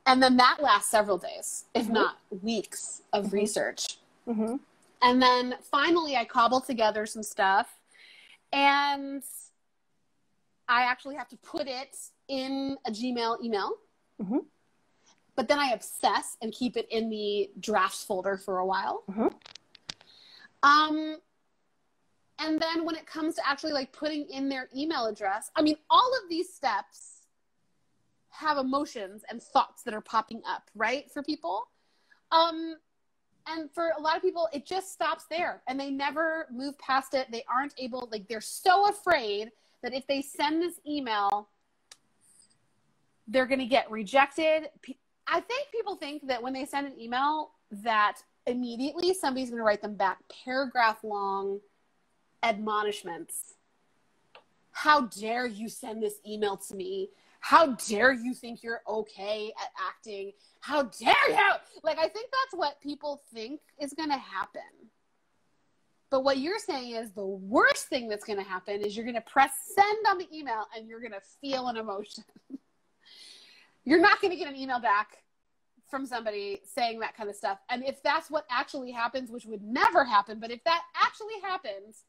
And then that lasts several days, if not weeks of research. And then finally I cobble together some stuff, and I actually have to put it in a Gmail email. But then I obsess and keep it in the drafts folder for a while. And then when it comes to actually like putting in their email address, I mean, all of these steps have emotions and thoughts that are popping up, right? For people. And for a lot of people, it just stops there, and they never move past it. They aren't able, like, they're so afraid that if they send this email, they're going to get rejected. I think people think that when they send an email that immediately somebody's going to write them back paragraph-long admonishments. How dare you send this email to me? How dare you think you're okay at acting? How dare you? Like, I think that's what people think is going to happen. But what you're saying is the worst thing that's going to happen is you're going to press send on the email, and you're going to feel an emotion. You're not going to get an email back from somebody saying that kind of stuff. And if that's what actually happens, which would never happen, but if that actually happens,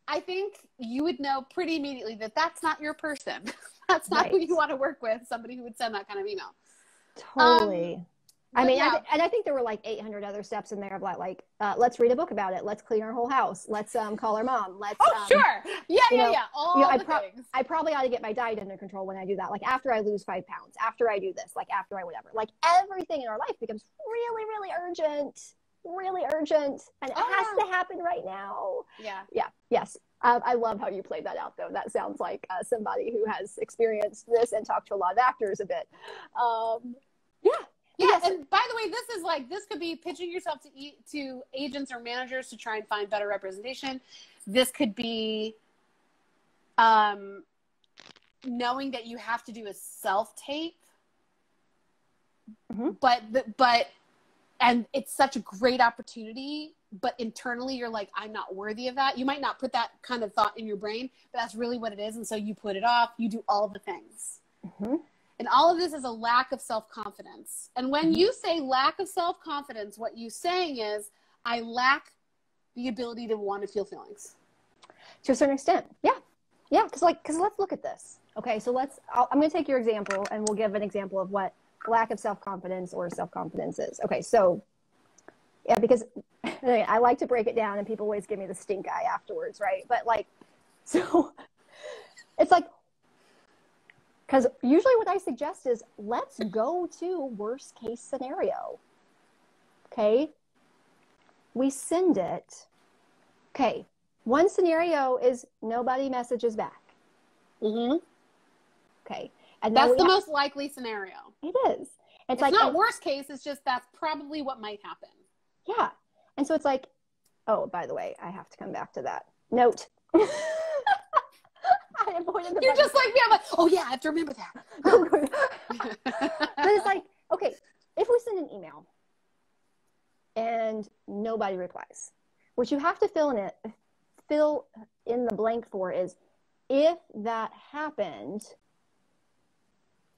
I think you would know pretty immediately that that's not your person. That's not who you want to work with, somebody who would send that kind of email. Totally. I mean, yeah. I think there were like 800 other steps in there of like, let's read a book about it. Let's clean our whole house. Let's call our mom. Let's. Sure. Yeah. All the things. I probably ought to get my diet under control when I do that. Like after I lose 5 pounds, after I do this, like after I whatever. Like everything in our life becomes really, really urgent, and it has to happen right now. Yeah. Yes. I love how you played that out, though. That sounds like somebody who has experienced this and talked to a lot of actors a bit. Yeah. Yeah, yes. And by the way, this could be pitching yourself to agents or managers to try and find better representation. This could be knowing that you have to do a self-tape, but it's such a great opportunity, but internally you're like, I'm not worthy of that. You might not put that kind of thought in your brain, but that's really what it is. And so you put it off, you do all the things. And all of this is a lack of self-confidence. And when you say lack of self-confidence, what you're saying is, I lack the ability to want to feel feelings. To a certain extent. Yeah. Yeah. Because let's look at this. Okay. So I'm going to take your example and we'll give an example of what lack of self-confidence or self-confidence is. Okay. So yeah, because I like to break it down and people always give me the stink eye afterwards. Right. But like, so it's like, because usually what I suggest is let's go to worst case scenario. Okay. We send it. Okay. One scenario is nobody messages back. Mm-hmm. Okay. And that's the most likely scenario. It is. It's like, not worst case. It's just that's probably what might happen. Yeah. And so it's like, oh, by the way, I have to come back to that. Note. I avoided the You're just like me. I'm like, oh yeah, I have to remember that. But it's like, okay, if we send an email and nobody replies, what you have to fill in the blank for is, if that happened,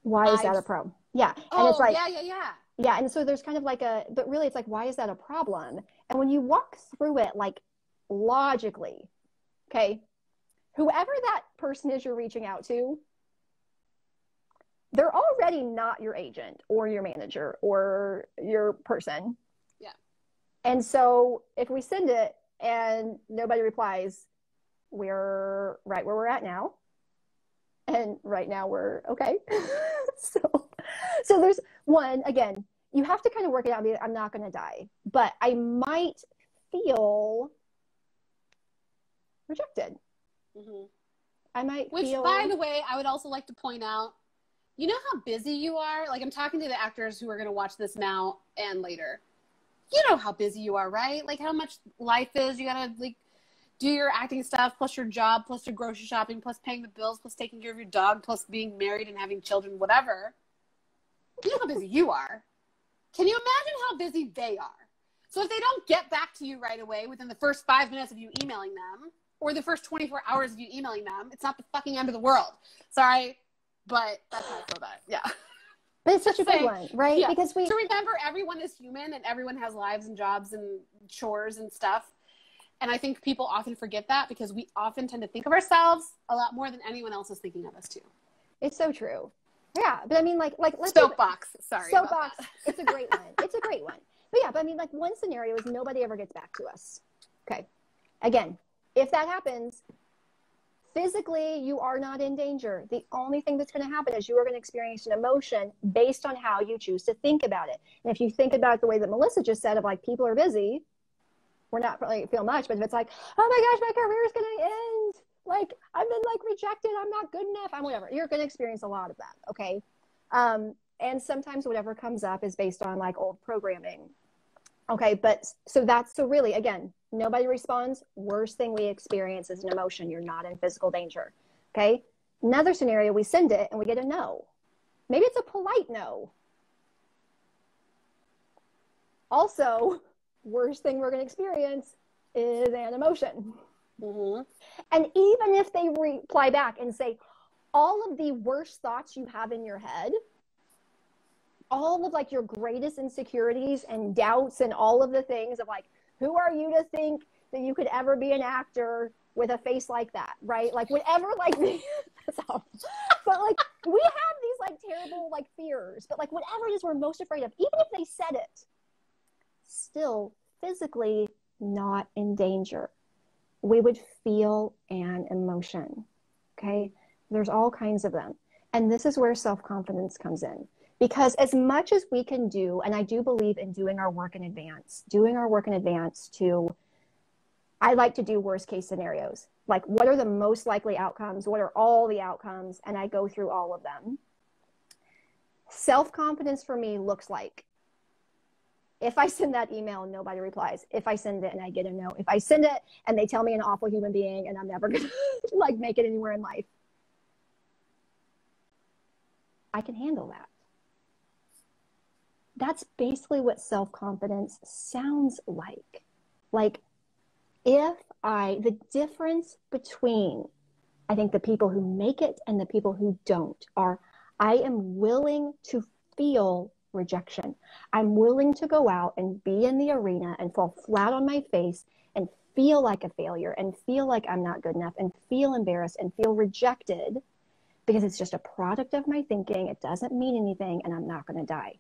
why is that a problem? Yeah. And it's like, yeah. And so there's kind of like but really it's like, why is that a problem? And when you walk through it, like logically, okay, whoever that person is you're reaching out to, they're already not your agent or your manager or your person. Yeah. And so if we send it and nobody replies, we're right where we're at now. And right now we're okay. So there's one, again, you have to kind of work it out. I'm not going to die, but I might feel rejected. Mm-hmm. I might Which, by the way, I would also like to point out, you know how busy you are? Like, I'm talking to the actors who are going to watch this now and later. You know how busy you are, right? Like, how much life is. You got to, like, do your acting stuff, plus your job, plus your grocery shopping, plus paying the bills, plus taking care of your dog, plus being married and having children, whatever. You know how busy you are. Can you imagine how busy they are? So if they don't get back to you right away within the first 5 minutes of you emailing them, or the first 24 hours of you emailing them, it's not the fucking end of the world. Sorry, but that's how I feel about it. Yeah. But it's such a good one, right? Yeah. Because to remember everyone is human and everyone has lives and jobs and chores and stuff. And I think people often forget that because we often tend to think of ourselves a lot more than anyone else is thinking of us too. It's so true. Yeah. But I mean, like let's soapbox. Sorry. Soapbox. It's a great one. It's a great one. But yeah, but I mean, like one scenario is nobody ever gets back to us. Okay. Again, if that happens, physically, you are not in danger. The only thing that's going to happen is you are going to experience an emotion based on how you choose to think about it. And if you think about it the way that Melissa just said of like, people are busy, we're not probably feel much, but if it's like, oh my gosh, my career is going to end. Like, I've been like rejected. I'm not good enough. I'm whatever. You're going to experience a lot of that. Okay. And sometimes whatever comes up is based on like old programming. Okay. But so really, again, nobody responds. Worst thing we experience is an emotion. You're not in physical danger. Okay. Another scenario, we send it and we get a no. Maybe it's a polite no. Also, worst thing we're going to experience is an emotion. Mm-hmm. And even if they reply back and say all of the worst thoughts you have in your head, all of like your greatest insecurities and doubts and all of the things of like, who are you to think that you could ever be an actor with a face like that, right? Like whatever, like, that's awful. But like, we have these like terrible like fears, but like whatever it is we're most afraid of, even if they said it, still physically not in danger. We would feel an emotion, okay? There's all kinds of them. And this is where self-confidence comes in. Because as much as we can do, and I do believe in doing our work in advance to, I like to do worst case scenarios. Like, what are the most likely outcomes? What are all the outcomes? And I go through all of them. Self-confidence for me looks like, if I send that email and nobody replies, if I send it and I get a no, if I send it and they tell me an awful human being and I'm never going to like make it anywhere in life, I can handle that. That's basically what self-confidence sounds like. Like, the difference between, I think, the people who make it and the people who don't are, I am willing to feel rejection. I'm willing to go out and be in the arena and fall flat on my face and feel like a failure and feel like I'm not good enough and feel embarrassed and feel rejected because it's just a product of my thinking. It doesn't mean anything and I'm not going to die.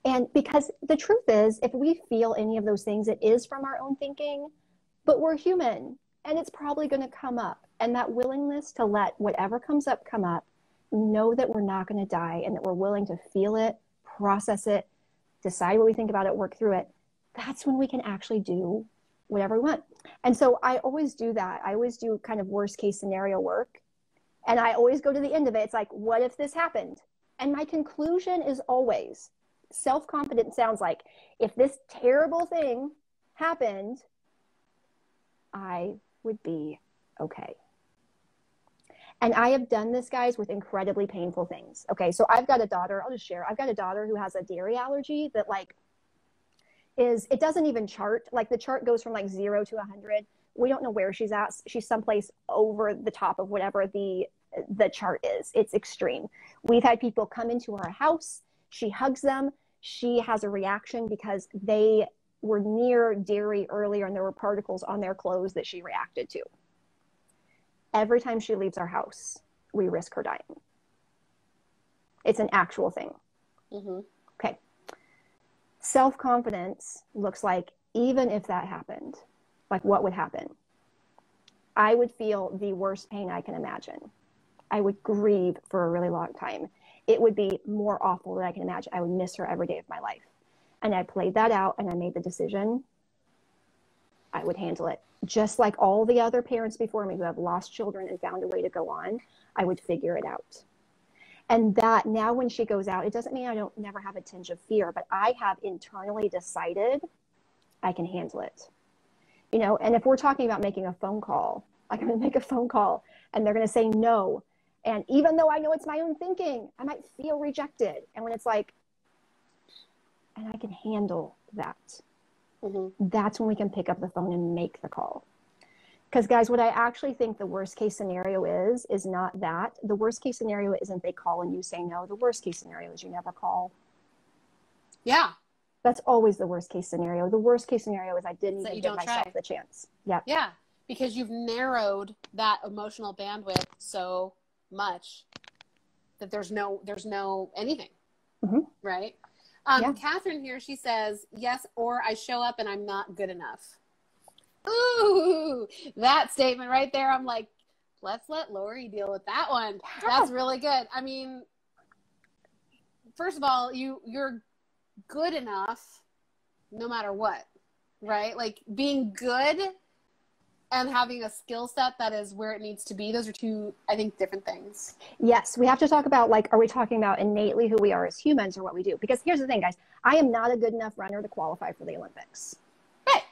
And because the truth is, if we feel any of those things, it is from our own thinking, but we're human and it's probably going to come up. And that willingness to let whatever comes up, come up, know that we're not going to die and that we're willing to feel it, process it, decide what we think about it, work through it. That's when we can actually do whatever we want. And so I always do that. I always do kind of worst case scenario work. And I always go to the end of it. It's like, what if this happened? And my conclusion is always, self-confidence sounds like, if this terrible thing happened, I would be okay. And I have done this, guys, with incredibly painful things. Okay, so I've got a daughter, I'll just share. I've got a daughter who has a dairy allergy that it doesn't even chart. Like the chart goes from like 0 to 100. We don't know where she's at. She's someplace over the top of whatever the chart is. It's extreme. We've had people come into our house. She hugs them. She has a reaction because they were near dairy earlier and there were particles on their clothes that she reacted to. Every time she leaves our house, we risk her dying. It's an actual thing. Mm-hmm. Okay. Self-confidence looks like, even if that happened, like what would happen? I would feel the worst pain I can imagine. I would grieve for a really long time. It would be more awful than I can imagine. I would miss her every day of my life. And I played that out and I made the decision. I would handle it. Just like all the other parents before me who have lost children and found a way to go on, I would figure it out. And that now when she goes out, it doesn't mean I don't never have a tinge of fear, but I have internally decided I can handle it. You know, and if we're talking about making a phone call, like I'm going to make a phone call and they're going to say no. And even though I know it's my own thinking, I might feel rejected. And when it's like, and I can handle that, that's when we can pick up the phone and make the call. Because guys, what I actually think the worst case scenario is not that. The worst case scenario isn't they call and you say no. The worst case scenario is you never call. Yeah. That's always the worst case scenario. The worst case scenario is I didn't even give myself the chance. Yep. Yeah. Because you've narrowed that emotional bandwidth so much that there's no anything. Mm-hmm. Right. Yeah. Catherine here, she says, yes, or I show up and I'm not good enough. Ooh, that statement right there. I'm like, let's let Lorrie deal with that one. Yeah. That's really good. I mean, first of all, you're good enough no matter what, right? Like being good and having a skill set that is where it needs to be. Those are two, I think, different things. Yes. We have to talk about, like, are we talking about innately who we are as humans or what we do? Because here's the thing, guys. I am not a good enough runner to qualify for the Olympics. Right.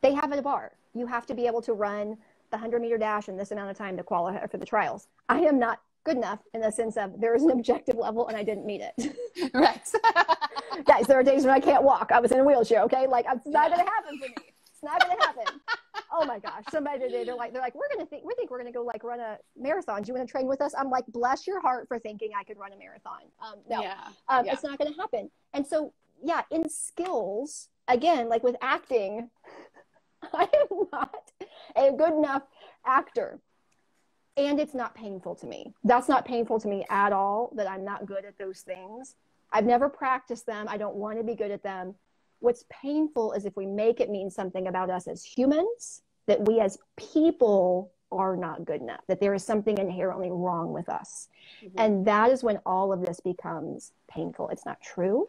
They have a bar. You have to be able to run the 100-meter dash in this amount of time to qualify for the trials. I am not good enough in the sense of there is an objective level and I didn't meet it. Right. Guys, there are days when I can't walk. I was in a wheelchair, okay? Like, it's not going to happen for me. It's not going to happen. Oh my gosh. Somebody today, they're like, we think we're going to go like run a marathon. Do you want to train with us? I'm like, bless your heart for thinking I could run a marathon. No, It's not going to happen. And so, yeah, in skills, again, like with acting, I am not a good enough actor. And it's not painful to me. That's not painful to me at all, that I'm not good at those things. I've never practiced them. I don't want to be good at them. What's painful is if we make it mean something about us as humans, that we as people are not good enough, that there is something inherently wrong with us. Mm-hmm. And that is when all of this becomes painful. It's not true.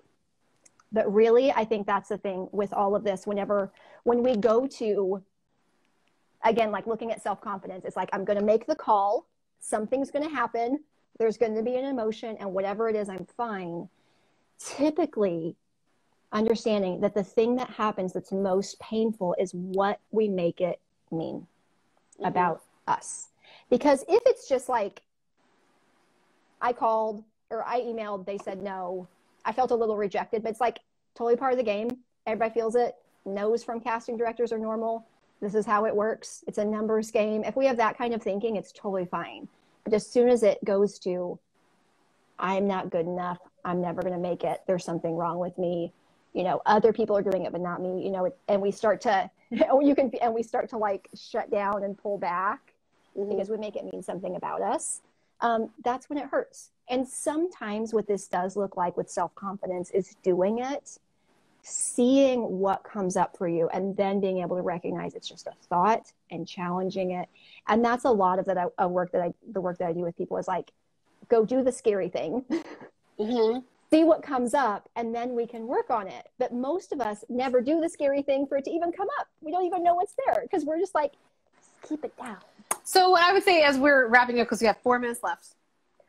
But really, I think that's the thing with all of this. When we go to, again, like looking at self-confidence, it's like, I'm going to make the call. Something's going to happen. There's going to be an emotion, and whatever it is, I'm fine. Typically, understanding that the thing that happens that's most painful is what we make it mean about us. Because if it's just like, I called or I emailed, they said no, I felt a little rejected, but it's like totally part of the game. Everybody feels it. No's from casting directors are normal. This is how it works. It's a numbers game. If we have that kind of thinking, it's totally fine. But as soon as it goes to, I'm not good enough, I'm never going to make it. There's something wrong with me. You know, other people are doing it, but not me, you know, and we start to, and we start to like shut down and pull back because we make it mean something about us. That's when it hurts. And sometimes what this does look like with self-confidence is doing it, seeing what comes up for you, and then being able to recognize it's just a thought and challenging it. And that's a lot of the work that I do with people is like, go do the scary thing, see what comes up, and then we can work on it. But most of us never do the scary thing for it to even come up. We don't even know what's there because we're just like, keep it down. So what I would say as we're wrapping up, because we have 4 minutes left.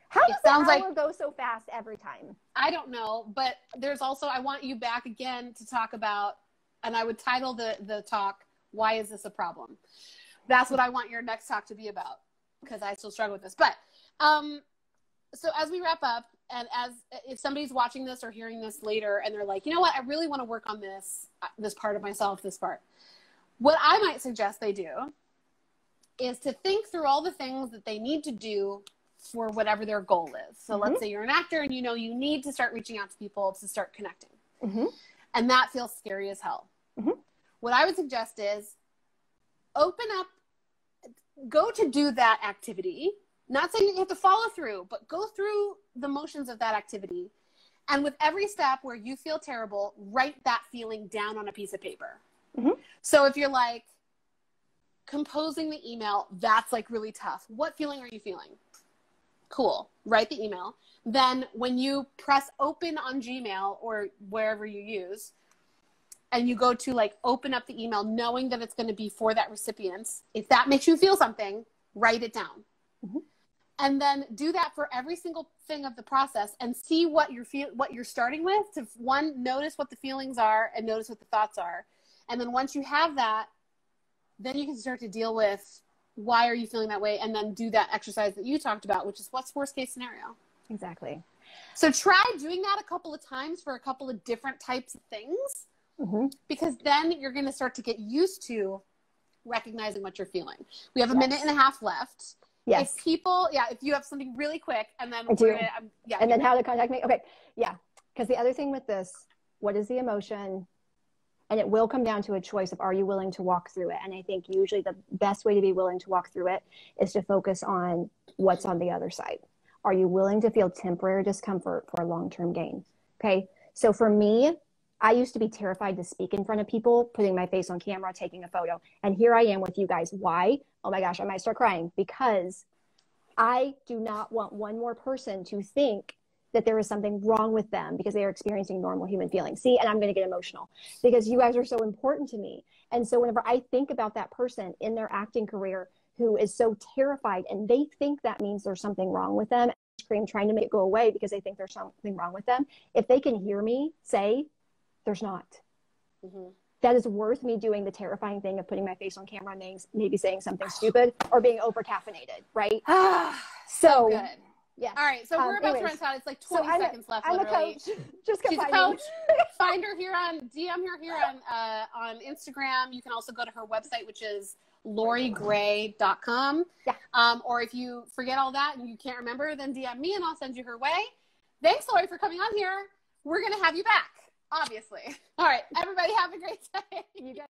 How does the hour go so fast every time? I don't know, but there's also, I want you back again to talk about, and I would title the talk, Why Is This a Problem? That's what I want your next talk to be about, because I still struggle with this. But so as we wrap up, and if somebody's watching this or hearing this later and they're like, you know what, I really want to work on this part of myself, this part. What I might suggest they do is to think through all the things that they need to do for whatever their goal is. So let's say you're an actor and you know you need to start reaching out to people to start connecting. And that feels scary as hell. What I would suggest is open up, go to do that activity. Not saying you have to follow through, but go through the motions of that activity. And with every step where you feel terrible, write that feeling down on a piece of paper. So if you're like composing the email, that's like really tough. What feeling are you feeling? Cool. Write the email. Then when you press open on Gmail or wherever you use, and you go to like open up the email, knowing that it's going to be for that recipient, if that makes you feel something, write it down. And then do that for every single thing of the process and see what you're starting with to notice what the feelings are and notice what the thoughts are. And then once you have that, then you can start to deal with why are you feeling that way, and then do that exercise that you talked about, which is what's worst case scenario. Exactly. So try doing that a couple of times for a couple of different types of things, because then you're going to start to get used to recognizing what you're feeling. We have a minute and a half left. Yes. If people, if you have something really quick, and then and then how to contact me. Okay. Yeah. Because the other thing with this, what is the emotion? And it will come down to a choice of, are you willing to walk through it? And I think usually the best way to be willing to walk through it is to focus on what's on the other side. Are you willing to feel temporary discomfort for a long-term gain? Okay. So for me, I used to be terrified to speak in front of people, putting my face on camera, taking a photo. And here I am with you guys. Why? Oh my gosh, I might start crying because I do not want one more person to think that there is something wrong with them because they are experiencing normal human feelings. See, and I'm going to get emotional because you guys are so important to me. And so whenever I think about that person in their acting career who is so terrified and they think that means there's something wrong with them, scream trying to make it go away because they think there's something wrong with them. If they can hear me say, there's not. That is worth me doing the terrifying thing of putting my face on camera and maybe saying something stupid or being over caffeinated, right? So good. Yeah. All right. So we're about to run out. It's like 20 seconds left. I'm literally. a coach. Just She's a coach. Find her here on DM here on Instagram. You can also go to her website, which is LorrieGray.com. Or if you forget all that and you can't remember, then DM me and I'll send you her way. Thanks, Lorrie, for coming on here. We're going to have you back, obviously. All right. Everybody have a great day. You guys